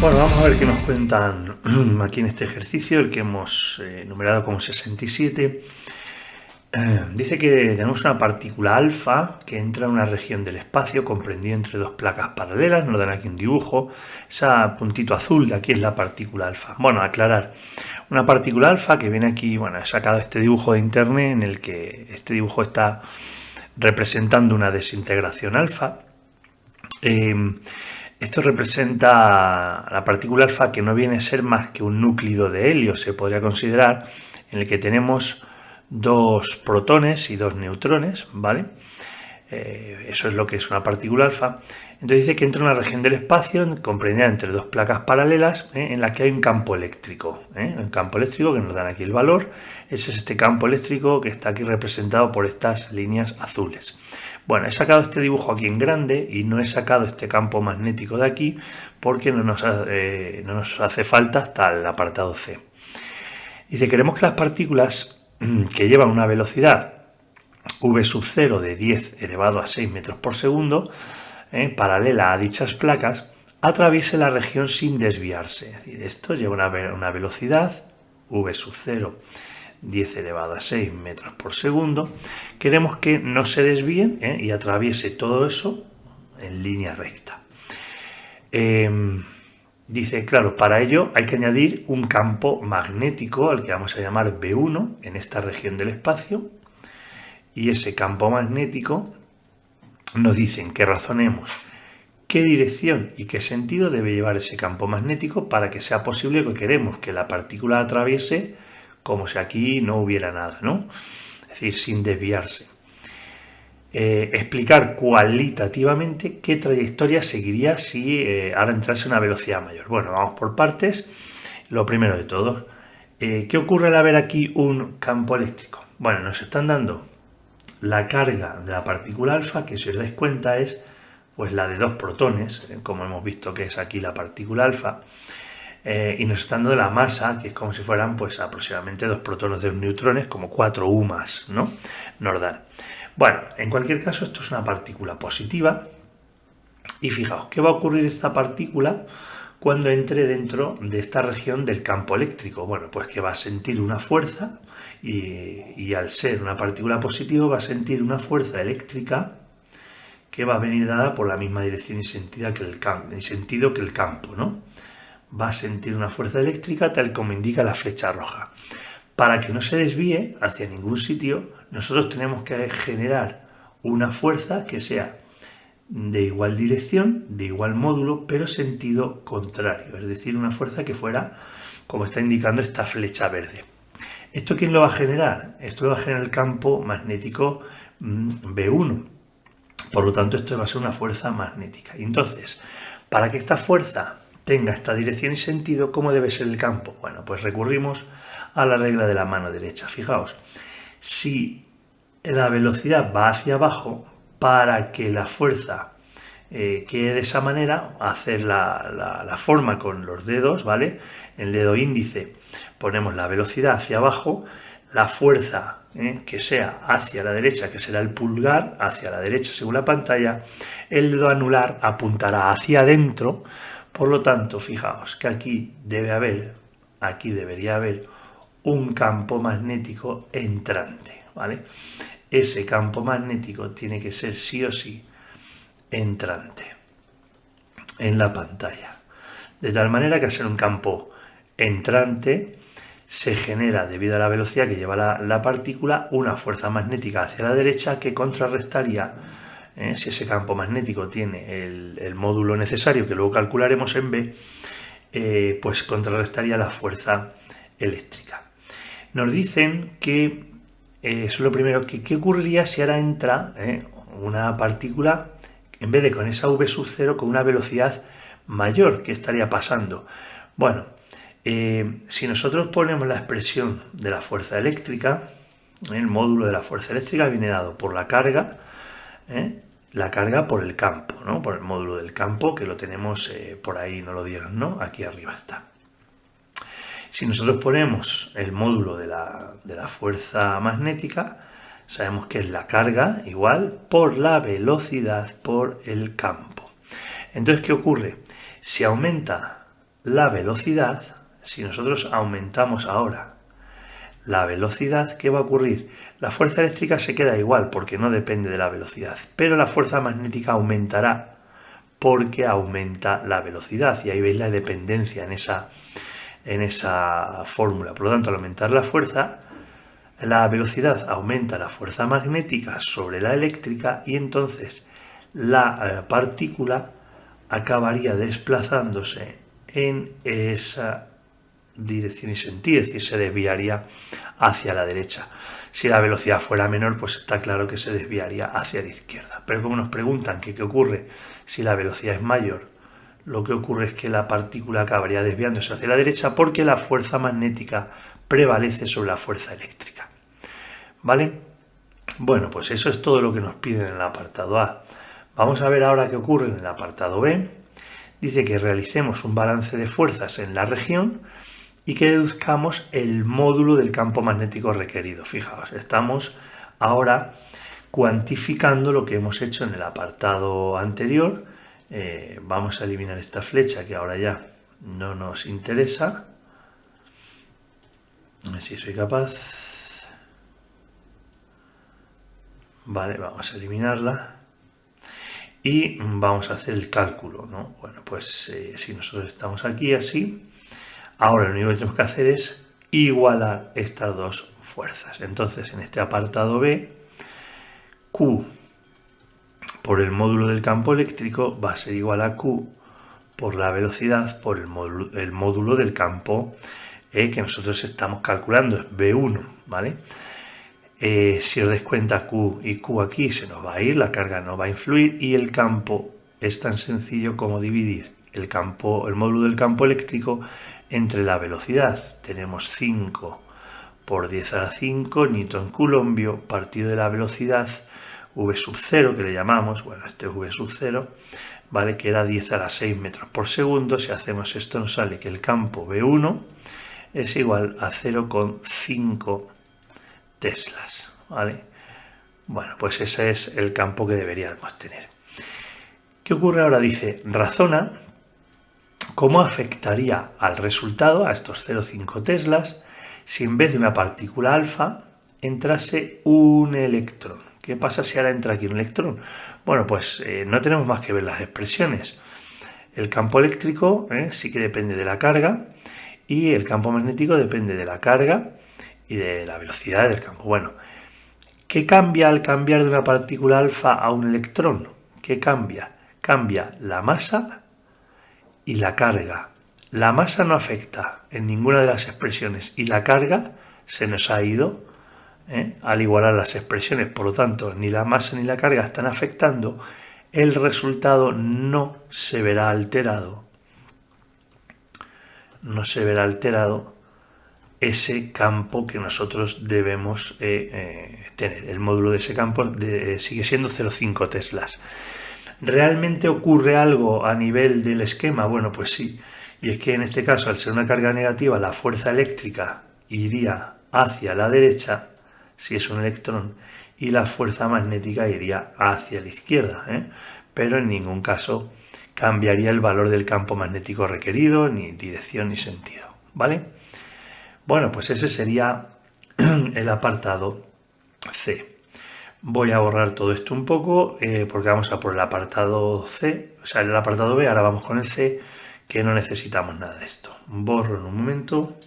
Bueno, vamos a ver qué nos cuentan aquí en este ejercicio, el que hemos numerado como 67. Dice que tenemos una partícula alfa que entra en una región del espacio comprendida entre dos placas paralelas. Nos dan aquí un dibujo. Ese puntito azul de aquí es la partícula alfa. Bueno, aclarar. Una partícula alfa que viene aquí, bueno, he sacado este dibujo de internet en el que este dibujo está representando una desintegración alfa. Esto representa la partícula alfa, que no viene a ser más que un núcleo de helio, se podría considerar, en el que tenemos dos protones y dos neutrones, ¿vale? Eso es lo que es una partícula alfa. Entonces dice que entra en una región del espacio comprendida entre dos placas paralelas, en la que hay un campo eléctrico. Un campo eléctrico que nos dan aquí el valor. Ese es este campo eléctrico que está aquí representado por estas líneas azules. Bueno, he sacado este dibujo aquí en grande y no he sacado este campo magnético de aquí porque no nos hace falta hasta el apartado C. Dice, queremos que las partículas que llevan una velocidad v sub 0 de 10 elevado a 6 metros por segundo, paralela a dichas placas, atraviese la región sin desviarse. Es decir, esto lleva una velocidad v sub 0, 10 elevado a 6 metros por segundo. Queremos que no se desvíen y atraviese todo eso en línea recta. Dice, claro, para ello hay que añadir un campo magnético al que vamos a llamar B1 en esta región del espacio. Y ese campo magnético nos dicen que razonemos qué dirección y qué sentido debe llevar ese campo magnético para que sea posible que queremos que la partícula atraviese como si aquí no hubiera nada, ¿no? Es decir, sin desviarse. Explicar cualitativamente qué trayectoria seguiría si ahora entrase a una velocidad mayor. Bueno, vamos por partes. Lo primero de todo, ¿qué ocurre al haber aquí un campo eléctrico? Bueno, nos están dando la carga de la partícula alfa, que si os dais cuenta es pues la de dos protones, como hemos visto que es aquí la partícula alfa, y nos están dando la masa, que es como si fueran pues aproximadamente dos protones de neutrones, como 4 U más, ¿no? Nos dan. Bueno, en cualquier caso esto es una partícula positiva, y fijaos, ¿qué va a ocurrir esta partícula cuando entre dentro de esta región del campo eléctrico? Bueno, pues que va a sentir una fuerza y al ser una partícula positiva va a sentir una fuerza eléctrica que va a venir dada por la misma dirección y sentido que el campo, ¿no? Va a sentir una fuerza eléctrica tal como indica la flecha roja. Para que no se desvíe hacia ningún sitio, nosotros tenemos que generar una fuerza que sea de igual dirección, de igual módulo, pero sentido contrario, es decir, una fuerza que fuera como está indicando esta flecha verde. ¿Esto quién lo va a generar? Esto lo va a generar el campo magnético B1. Por lo tanto, esto va a ser una fuerza magnética. Y entonces, para que esta fuerza tenga esta dirección y sentido, ¿cómo debe ser el campo? Bueno, pues recurrimos a la regla de la mano derecha. Fijaos, si la velocidad va hacia abajo, para que la fuerza quede de esa manera, hacer la forma con los dedos, ¿vale? El dedo índice ponemos la velocidad hacia abajo, la fuerza que sea hacia la derecha, que será el pulgar, hacia la derecha según la pantalla, el dedo anular apuntará hacia adentro. Por lo tanto, fijaos que aquí debería haber un campo magnético entrante, ¿vale? Ese campo magnético tiene que ser sí o sí entrante en la pantalla. De tal manera que al ser un campo entrante se genera, debido a la velocidad que lleva la partícula, una fuerza magnética hacia la derecha que contrarrestaría, si ese campo magnético tiene el módulo necesario, que luego calcularemos en B, pues contrarrestaría la fuerza eléctrica. Nos dicen que eso es lo primero, ¿qué ocurriría si ahora entra una partícula, en vez de con esa V sub 0, con una velocidad mayor? ¿Qué estaría pasando? Bueno, si nosotros ponemos la expresión de la fuerza eléctrica, el módulo de la fuerza eléctrica viene dado por la carga por el campo, ¿no? Por el módulo del campo, que lo tenemos por ahí, no lo dieron, ¿no? Aquí arriba está. Si nosotros ponemos el módulo de la fuerza magnética, sabemos que es la carga igual por la velocidad por el campo. Entonces, ¿qué ocurre? Si aumenta la velocidad, si nosotros aumentamos ahora la velocidad, ¿qué va a ocurrir? La fuerza eléctrica se queda igual porque no depende de la velocidad, pero la fuerza magnética aumentará porque aumenta la velocidad, y ahí veis la dependencia en esa fórmula. Por lo tanto, al aumentar la velocidad aumenta la fuerza magnética sobre la eléctrica, y entonces la partícula acabaría desplazándose en esa dirección y sentido, es decir, se desviaría hacia la derecha. Si la velocidad fuera menor, pues está claro que se desviaría hacia la izquierda. Pero como nos preguntan qué ocurre si la velocidad es mayor, lo que ocurre es que la partícula acabaría desviándose hacia la derecha porque la fuerza magnética prevalece sobre la fuerza eléctrica. ¿Vale? Bueno, pues eso es todo lo que nos piden en el apartado A. Vamos a ver ahora qué ocurre en el apartado B. Dice que realicemos un balance de fuerzas en la región y que deduzcamos el módulo del campo magnético requerido. Fijaos, estamos ahora cuantificando lo que hemos hecho en el apartado anterior. Vamos a eliminar esta flecha que ahora ya no nos interesa. A ver si soy capaz. Vale, vamos a eliminarla. Y vamos a hacer el cálculo, ¿no? Bueno, pues si nosotros estamos aquí así, ahora lo único que tenemos que hacer es igualar estas dos fuerzas. Entonces, en este apartado B, Q por el módulo del campo eléctrico va a ser igual a Q por la velocidad por el módulo del campo que nosotros estamos calculando, es B1, ¿vale? Si os dais cuenta, Q y Q aquí se nos va a ir, la carga no va a influir, y el campo es tan sencillo como dividir el módulo del campo eléctrico entre la velocidad. Tenemos 5 por 10 a la 5 newton coulombio partido de la velocidad v sub 0, que le llamamos, bueno, este es v sub 0, ¿vale? Que era 10 a la 6 metros por segundo. Si hacemos esto nos sale que el campo V1 es igual a 0,5 teslas, ¿vale? Bueno, pues ese es el campo que deberíamos tener. ¿Qué ocurre ahora? Dice, razona cómo afectaría al resultado, a estos 0,5 teslas, si en vez de una partícula alfa entrase un electrón. ¿Qué pasa si ahora entra aquí un electrón? Bueno, pues no tenemos más que ver las expresiones. El campo eléctrico sí que depende de la carga, y el campo magnético depende de la carga y de la velocidad del campo. Bueno, ¿qué cambia al cambiar de una partícula alfa a un electrón? ¿Qué cambia? Cambia la masa y la carga. La masa no afecta en ninguna de las expresiones y la carga se nos ha ido al igualar las expresiones. Por lo tanto, ni la masa ni la carga están afectando. El resultado no se verá alterado. No se verá alterado ese campo que nosotros debemos tener. El módulo de ese campo sigue siendo 0,5 teslas. ¿Realmente ocurre algo a nivel del esquema? Bueno, pues sí. Y es que en este caso, al ser una carga negativa, la fuerza eléctrica iría hacia la derecha, si es un electrón, y la fuerza magnética iría hacia la izquierda, pero en ningún caso cambiaría el valor del campo magnético requerido, ni dirección ni sentido, ¿vale? Bueno, pues ese sería el apartado C. Voy a borrar todo esto un poco porque vamos a por el apartado C, o sea, el apartado B, ahora vamos con el C, que no necesitamos nada de esto. Borro en un momento.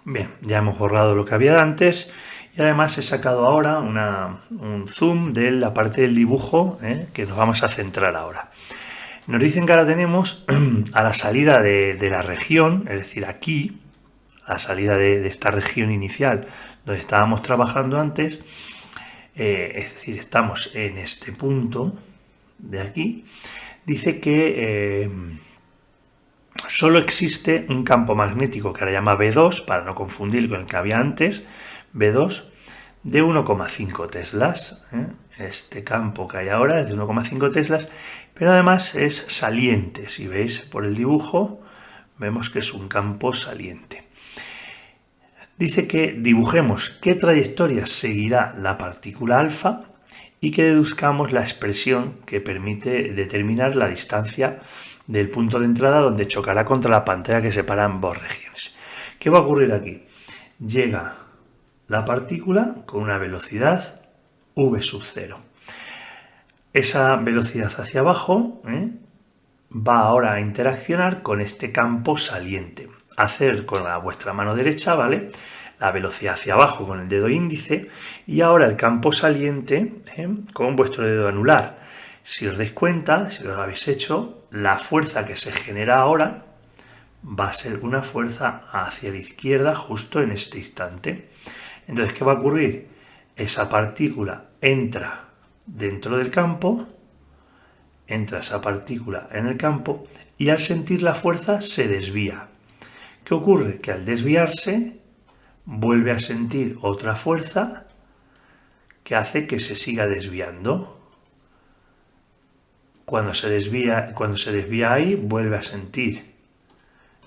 Bien, ya hemos borrado lo que había antes y además he sacado ahora un zoom de la parte del dibujo que nos vamos a centrar ahora. Nos dicen que ahora tenemos a la salida de la región, es decir, aquí, a la salida de esta región inicial donde estábamos trabajando antes, es decir, estamos en este punto de aquí, dice que solo existe un campo magnético que ahora llama B2, para no confundir con el que había antes, B2, de 1,5 teslas. Este campo que hay ahora es de 1,5 teslas, pero además es saliente. Si veis por el dibujo, vemos que es un campo saliente. Dice que dibujemos qué trayectoria seguirá la partícula alfa y que deduzcamos la expresión que permite determinar la distancia del punto de entrada donde chocará contra la pantalla que separa ambas regiones. ¿Qué va a ocurrir aquí? Llega la partícula con una velocidad v sub 0. Esa velocidad hacia abajo va ahora a interaccionar con este campo saliente. Hacer con vuestra mano derecha, ¿vale?, la velocidad hacia abajo con el dedo índice y ahora el campo saliente con vuestro dedo anular. Si os dais cuenta, si lo habéis hecho, la fuerza que se genera ahora va a ser una fuerza hacia la izquierda justo en este instante. Entonces, ¿qué va a ocurrir? Esa partícula entra dentro del campo, entra esa partícula en el campo y al sentir la fuerza se desvía. ¿Qué ocurre? Que al desviarse vuelve a sentir otra fuerza que hace que se siga desviando. Cuando se desvía ahí, vuelve a sentir.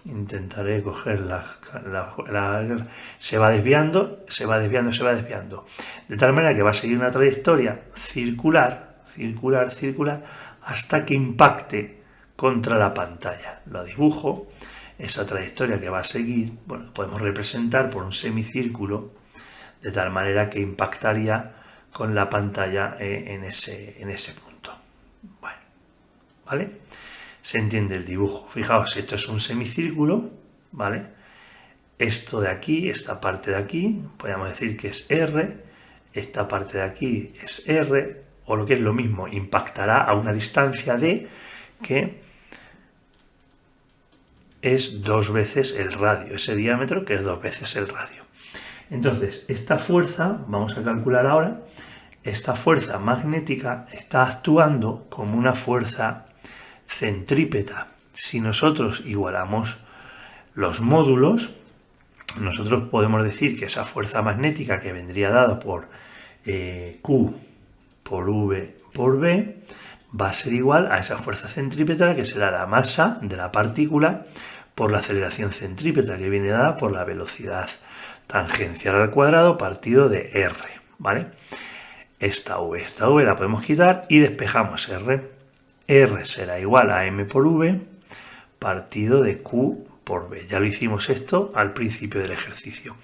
Intentaré coger se va desviando. De tal manera que va a seguir una trayectoria circular, hasta que impacte contra la pantalla. Lo dibujo. Esa trayectoria que va a seguir, bueno, podemos representar por un semicírculo, de tal manera que impactaría con la pantalla en ese punto. Bueno, ¿vale? Se entiende el dibujo. Fijaos, esto es un semicírculo, ¿vale? Esto de aquí, esta parte de aquí, podríamos decir que es R, esta parte de aquí es R, o lo que es lo mismo, impactará a una distancia D que es 2 veces el radio, ese diámetro que es 2 veces el radio. Entonces, esta fuerza, vamos a calcular ahora, esta fuerza magnética está actuando como una fuerza centrípeta. Si nosotros igualamos los módulos, nosotros podemos decir que esa fuerza magnética que vendría dada por Q por V por B va a ser igual a esa fuerza centrípeta, que será la masa de la partícula por la aceleración centrípeta, que viene dada por la velocidad tangencial al cuadrado partido de R, ¿vale? Esta V la podemos quitar y despejamos R. R será igual a M por V partido de Q por B. Ya lo hicimos esto al principio del ejercicio.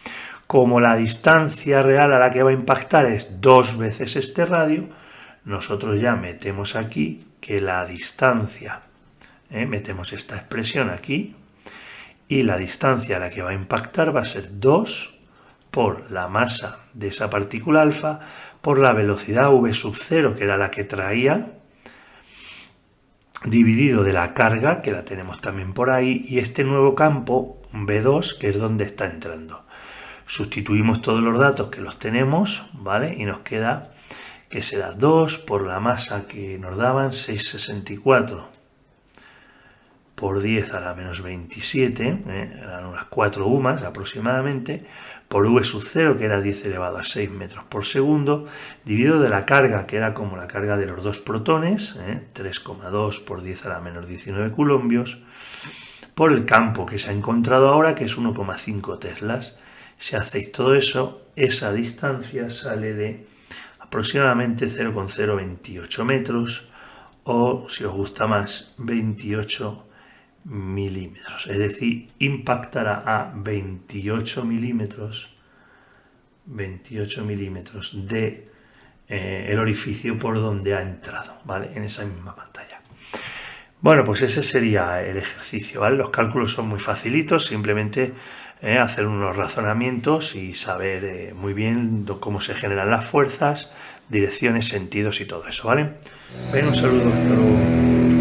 Como la distancia real a la que va a impactar es 2 veces este radio, nosotros ya metemos aquí que la distancia, metemos esta expresión aquí, y la distancia a la que va a impactar va a ser 2 por la masa de esa partícula alfa por la velocidad v sub 0, que era la que traía, dividido de la carga, que la tenemos también por ahí, y este nuevo campo V2, que es donde está entrando. Sustituimos todos los datos que los tenemos, ¿vale? Y nos queda que será 2 por la masa que nos daban, 6,64 por 10 a la menos 27, eran unas 4 UMAS aproximadamente, por V sub 0, que era 10 elevado a 6 metros por segundo, dividido de la carga, que era como la carga de los dos protones, 3,2 por 10 a la menos 19 coulombios, por el campo que se ha encontrado ahora, que es 1,5 teslas. Si hacéis todo eso, esa distancia sale de aproximadamente 0,028 metros, o, si os gusta más, 28 milímetros, es decir, impactará a 28 milímetros de el orificio por donde ha entrado, ¿vale? En esa misma pantalla. Bueno, pues ese sería el ejercicio, ¿vale? Los cálculos son muy facilitos, simplemente hacer unos razonamientos y saber muy bien cómo se generan las fuerzas, direcciones, sentidos y todo eso, ¿vale? Bueno, un saludo, hasta luego.